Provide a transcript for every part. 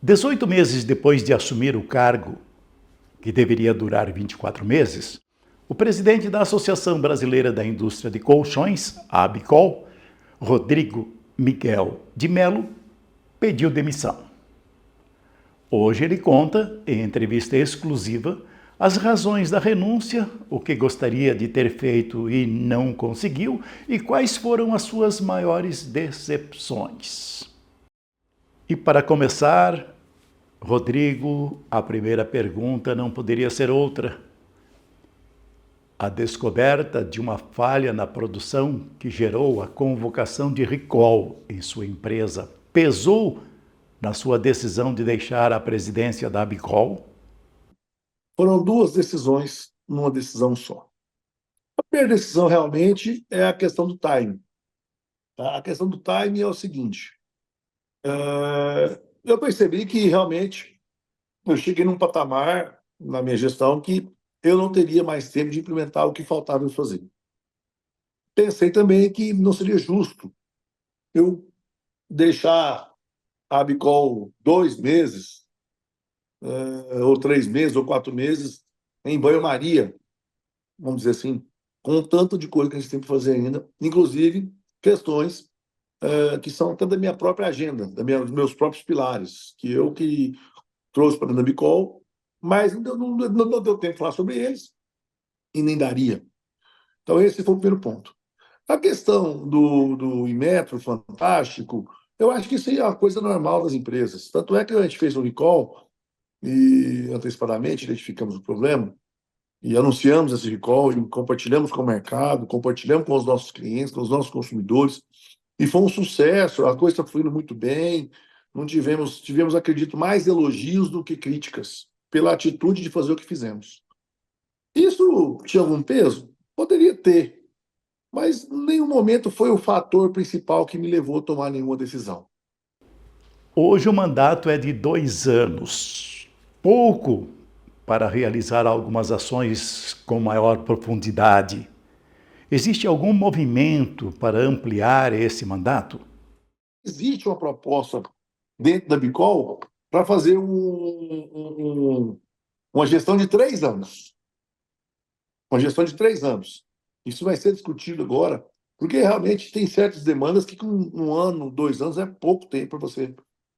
18 meses depois de assumir o cargo, que deveria durar 24 meses, o presidente da Associação Brasileira da Indústria de Colchões, a ABICOL, Rodrigo Miguel de Melo, pediu demissão. Hoje ele conta, em entrevista exclusiva, as razões da renúncia, o que gostaria de ter feito e não conseguiu e quais foram as suas maiores decepções. E para começar, Rodrigo, a primeira pergunta não poderia ser outra. A descoberta de uma falha na produção que gerou a convocação de recall em sua empresa pesou na sua decisão de deixar a presidência da ABICOL? Foram duas decisões numa decisão só. A primeira decisão realmente é a questão do time. Tá? A questão do time é o seguinte: eu percebi que realmente eu cheguei num patamar na minha gestão que eu não teria mais tempo de implementar o que faltava eu fazer. Pensei também que não seria justo eu deixar a ABICOL 2 meses, ou 3 meses, ou 4 meses em banho-maria, vamos dizer assim, com um tanto de coisa que a gente tem que fazer ainda, inclusive questões que são até da minha própria agenda, dos meus próprios pilares, que trouxe para a ABICOL, mas não deu tempo de falar sobre eles e nem daria. Então, esse foi o primeiro ponto. A questão do Inmetro Fantástico, eu acho que isso aí é uma coisa normal das empresas. Tanto é que a gente fez um recall e, antecipadamente, identificamos o problema e anunciamos esse recall e compartilhamos com o mercado, compartilhamos com os nossos clientes, com os nossos consumidores. E foi um sucesso, a coisa está fluindo muito bem. Não tivemos, acredito, mais elogios do que críticas pela atitude de fazer o que fizemos. Isso tinha algum peso? Poderia ter, mas em nenhum momento foi o fator principal que me levou a tomar nenhuma decisão. Hoje o mandato é de 2 anos. Pouco para realizar algumas ações com maior profundidade. Existe algum movimento para ampliar esse mandato? Existe uma proposta dentro da Bicol para fazer uma gestão de 3 anos. Uma gestão de 3 anos. Isso vai ser discutido agora, porque realmente tem certas demandas que com 1 ano, 2 anos é pouco tempo para você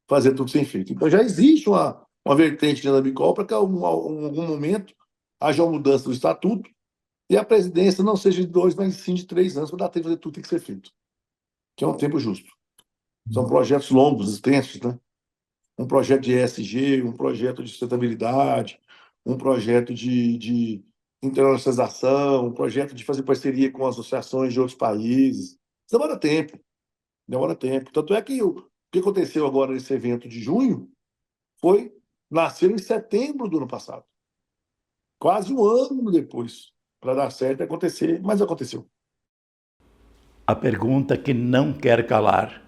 fazer tudo sem feito. Então já existe uma vertente da Bicol para que em algum momento haja uma mudança do estatuto e a presidência não seja de 2, mas sim de 3 anos, para dar tempo de fazer tudo que tem que ser feito, que é um tempo justo. São projetos longos, extensos, né? Um projeto de ESG, um projeto de sustentabilidade, um projeto de internacionalização, um projeto de fazer parceria com associações de outros países. Demora tempo, demora tempo. Tanto é que o que aconteceu agora nesse evento de junho nasceu em setembro do ano passado. Quase um ano depois, para dar certo e acontecer, mas aconteceu. A pergunta que não quer calar.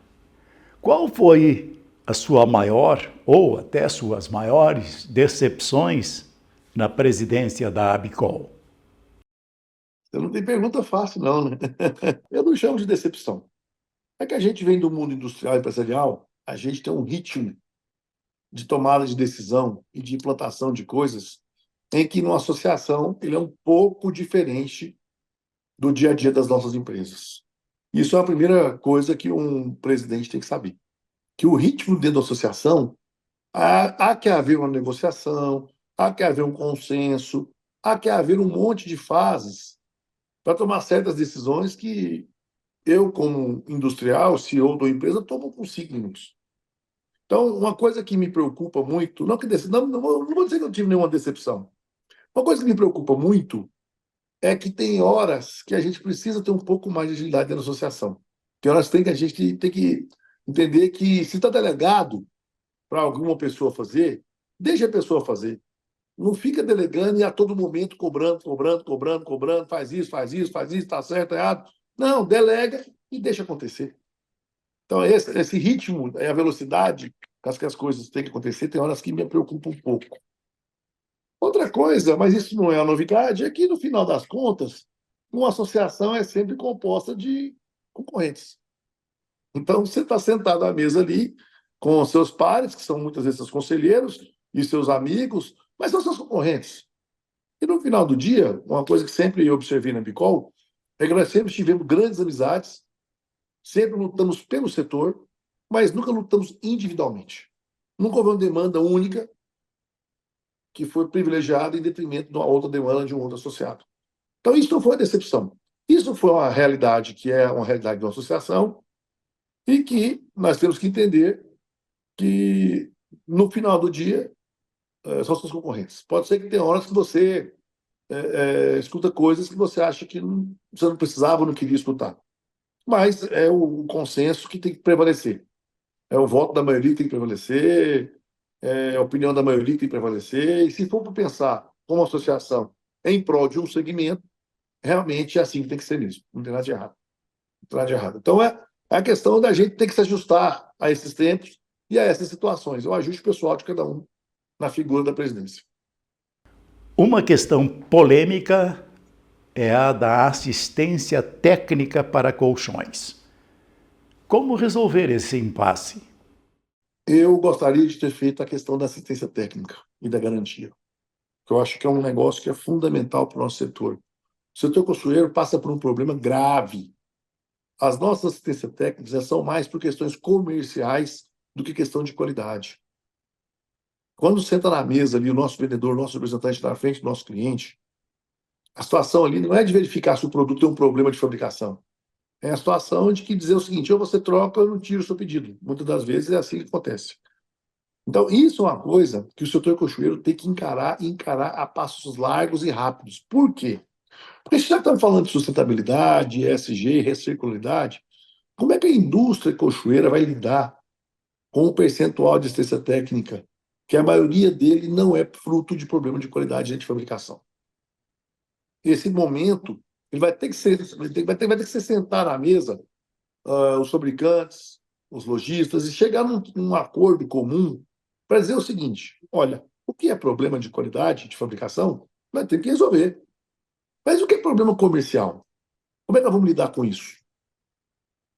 Qual foi a sua maior ou até suas maiores decepções na presidência da ABICOL? Você não tem pergunta fácil, não, né? Eu não chamo de decepção. É que a gente vem do mundo industrial e empresarial, a gente tem um ritmo de tomada de decisão e de implantação de coisas em que, numa associação, ele é um pouco diferente do dia a dia das nossas empresas. Isso é a primeira coisa que um presidente tem que saber. Que o ritmo dentro da associação, há que haver uma negociação, há que haver um consenso, há que haver um monte de fases para tomar certas decisões que eu, como industrial, CEO da empresa, tomo com signos. Então, uma coisa que me preocupa muito, não vou dizer que eu tive nenhuma decepção. Uma coisa que me preocupa muito é que tem horas que a gente precisa ter um pouco mais de agilidade na associação. Tem horas que a gente tem que entender que se está delegado para alguma pessoa fazer, deixa a pessoa fazer. Não fica delegando e a todo momento cobrando, faz isso, está certo, tá errado. Não, delega e deixa acontecer. Então, esse ritmo, a velocidade com que as coisas têm que acontecer, tem horas que me preocupam um pouco. Outra coisa, mas isso não é uma novidade, é que, no final das contas, uma associação é sempre composta de concorrentes. Então, você está sentado à mesa ali com seus pares, que são muitas vezes seus conselheiros e seus amigos, mas são seus concorrentes. E no final do dia, uma coisa que sempre eu observei na Bicol é que nós sempre tivemos grandes amizades, sempre lutamos pelo setor, mas nunca lutamos individualmente. Nunca houve uma demanda única que foi privilegiada em detrimento de uma outra demanda de um outro associado. Então, isso não foi uma decepção. Isso foi uma realidade que é uma realidade de uma associação e que nós temos que entender que, no final do dia, são seus concorrentes. Pode ser que tenha horas que você escuta coisas que você acha que você não precisava, não queria escutar. Mas é o consenso que tem que prevalecer. É o voto da maioria que tem que prevalecer, é a opinião da maioria que tem que prevalecer. E se for para pensar como associação em prol de um segmento, realmente é assim que tem que ser mesmo. Não tem nada de errado. Não tem nada de errado. Então, é a questão da gente ter que se ajustar a esses tempos e a essas situações. O ajuste pessoal de cada um na figura da presidência. Uma questão polêmica é a da assistência técnica para colchões. Como resolver esse impasse? Eu gostaria de ter feito a questão da assistência técnica e da garantia, que eu acho que é um negócio que é fundamental para o nosso setor. O setor construído passa por um problema grave. As nossas assistências técnicas são mais por questões comerciais do que questão de qualidade. Quando senta na mesa ali o nosso vendedor, o nosso representante na frente do nosso cliente, a situação ali não é de verificar se o produto tem um problema de fabricação. É a situação de que dizer o seguinte, ou você troca ou eu não tiro o seu pedido. Muitas das vezes é assim que acontece. Então, isso é uma coisa que o setor cochoeiro tem que encarar e encarar a passos largos e rápidos. Por quê? Porque se já estamos falando de sustentabilidade, ESG, recircularidade, como é que a indústria cochoeira vai lidar com o percentual de assistência técnica, que a maioria dele não é fruto de problema de qualidade de fabricação? Esse momento, ele vai ter que ser, vai ter que se sentar na mesa, os fabricantes, os lojistas, e chegar num acordo comum para dizer o seguinte: olha, o que é problema de qualidade de fabricação, vai ter que resolver. Mas o que é problema comercial? Como é que nós vamos lidar com isso?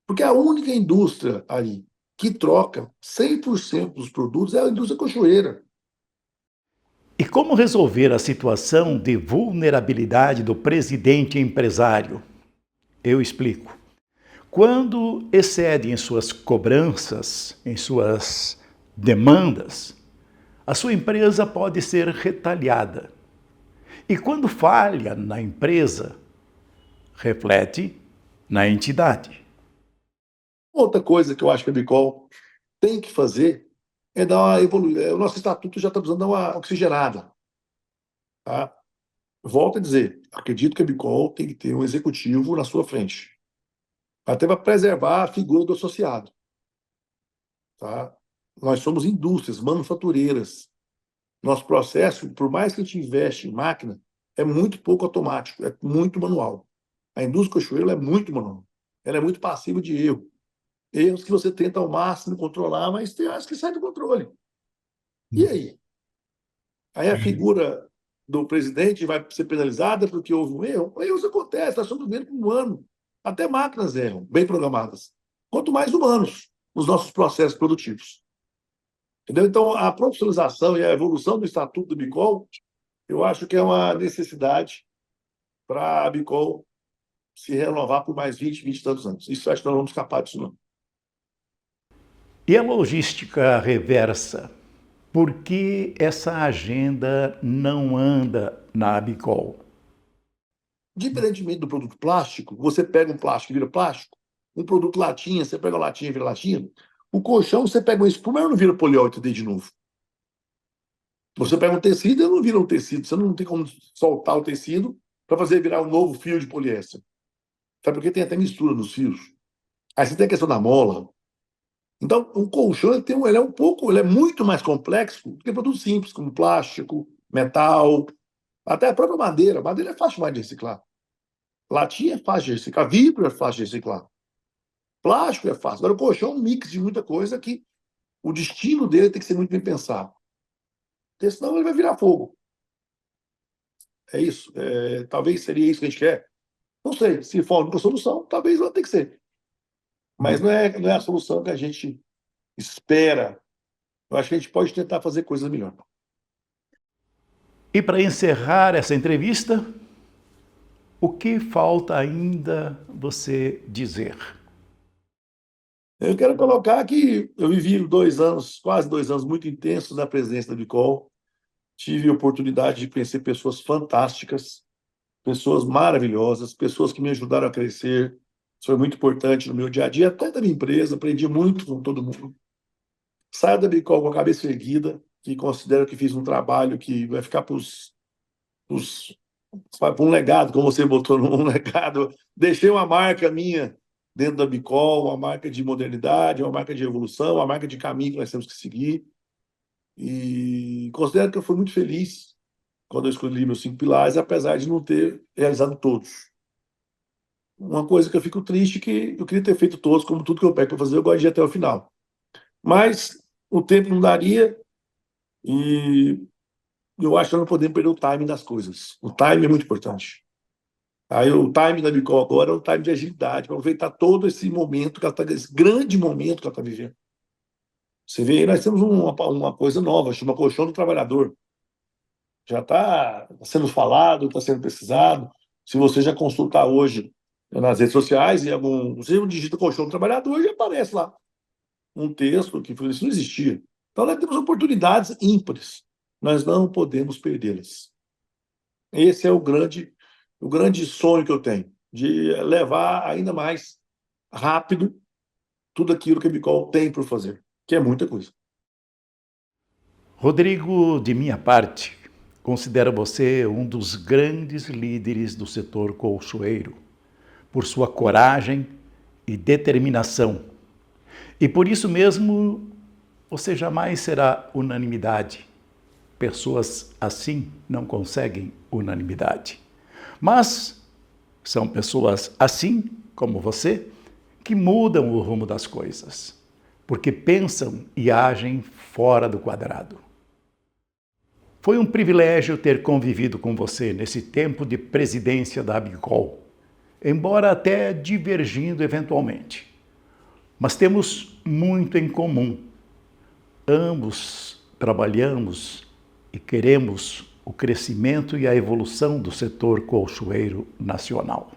Porque a única indústria aí que troca 100% dos produtos é a indústria cochoeira. E como resolver a situação de vulnerabilidade do presidente empresário? Eu explico. Quando excede em suas cobranças, em suas demandas, a sua empresa pode ser retaliada. E quando falha na empresa, reflete na entidade. Outra coisa que eu acho que a Bicol tem que fazer é dar uma evoluída. O nosso estatuto já está precisando dar uma oxigenada. Tá? Volto a dizer, acredito que a Bicol tem que ter um executivo na sua frente, até para preservar a figura do associado. Tá? Nós somos indústrias manufatureiras. Nosso processo, por mais que a gente investe em máquina, é muito pouco automático, é muito manual. A indústria cochoeira é muito manual. Ela é muito passiva de erro. Erros que você tenta ao máximo controlar, mas tem horas que sai do controle. E aí? Aí a figura do presidente vai ser penalizada porque houve um erro? Erros acontecem, nós estamos vendo um ano. Até máquinas erram, bem programadas. Quanto mais humanos nos nossos processos produtivos. Entendeu? Então, a profissionalização e a evolução do Estatuto do Bicol, eu acho que é uma necessidade para a Bicol se renovar por mais 20 e tantos anos. Isso acho que nós não vamos escapar disso, não. E a logística reversa? Por que essa agenda não anda na Abicol? Diferentemente do produto plástico, você pega um plástico e vira plástico, um produto latinha, você pega uma latinha e vira latinha, o colchão, você pega uma espuma e não vira poliol 3D de novo. Você pega um tecido e não vira um tecido, você não tem como soltar o tecido para fazer virar um novo fio de poliéster. Sabe porque tem até mistura nos fios. Aí você tem a questão da mola. Então, o colchão ele é muito mais complexo do que produtos simples, como plástico, metal, até a própria madeira. Madeira é fácil mais de reciclar. Latinha é fácil de reciclar, vidro é fácil de reciclar. Plástico é fácil. Agora, o colchão é um mix de muita coisa que o destino dele tem que ser muito bem pensado. Porque senão ele vai virar fogo. É isso. Talvez seria isso que a gente quer. Não sei. Se for a única solução, talvez vai ter que ser. Mas não é a solução que a gente espera. Eu acho que a gente pode tentar fazer coisas melhor. E para encerrar essa entrevista, o que falta ainda você dizer? Eu quero colocar que eu vivi 2 anos, quase 2 anos, muito intensos na presidência da Bicol. Tive a oportunidade de conhecer pessoas fantásticas, pessoas maravilhosas, pessoas que me ajudaram a crescer. Isso foi muito importante no meu dia a dia, até da minha empresa. Aprendi muito com todo mundo. Saio da Bicol com a cabeça erguida, que considero que fiz um trabalho que vai ficar para um legado, como você botou um legado. Deixei uma marca minha dentro da Bicol, uma marca de modernidade, uma marca de evolução, uma marca de caminho que nós temos que seguir. E considero que eu fui muito feliz quando eu escolhi meus 5 pilares, apesar de não ter realizado todos. Uma coisa que eu fico triste é que eu queria ter feito todos, como tudo que eu pego para fazer, eu gosto de ir até o final. Mas o tempo não daria e eu acho que não podemos perder o timing das coisas. O timing é muito importante. Aí o timing da Bicol agora é um time de agilidade, para aproveitar todo esse momento, esse grande momento que ela está vivendo. Você vê aí, nós temos uma coisa nova, chama Colchão do Trabalhador. Já está sendo falado, está sendo pesquisado. Se você já consultar hoje nas redes sociais, você digita Colchão do Trabalhador e aparece lá um texto que isso não existia. Então nós temos oportunidades ímpares. Nós não podemos perdê-las. Esse é o grande sonho que eu tenho, de levar ainda mais rápido tudo aquilo que a Bicol tem por fazer, que é muita coisa. Rodrigo, de minha parte, considero você um dos grandes líderes do setor colchoeiro, por sua coragem e determinação. E por isso mesmo, você jamais será unanimidade. Pessoas assim não conseguem unanimidade. Mas são pessoas assim, como você, que mudam o rumo das coisas, porque pensam e agem fora do quadrado. Foi um privilégio ter convivido com você nesse tempo de presidência da Bicol, embora até divergindo eventualmente. Mas temos muito em comum. Ambos trabalhamos e queremos o crescimento e a evolução do setor colchoeiro nacional.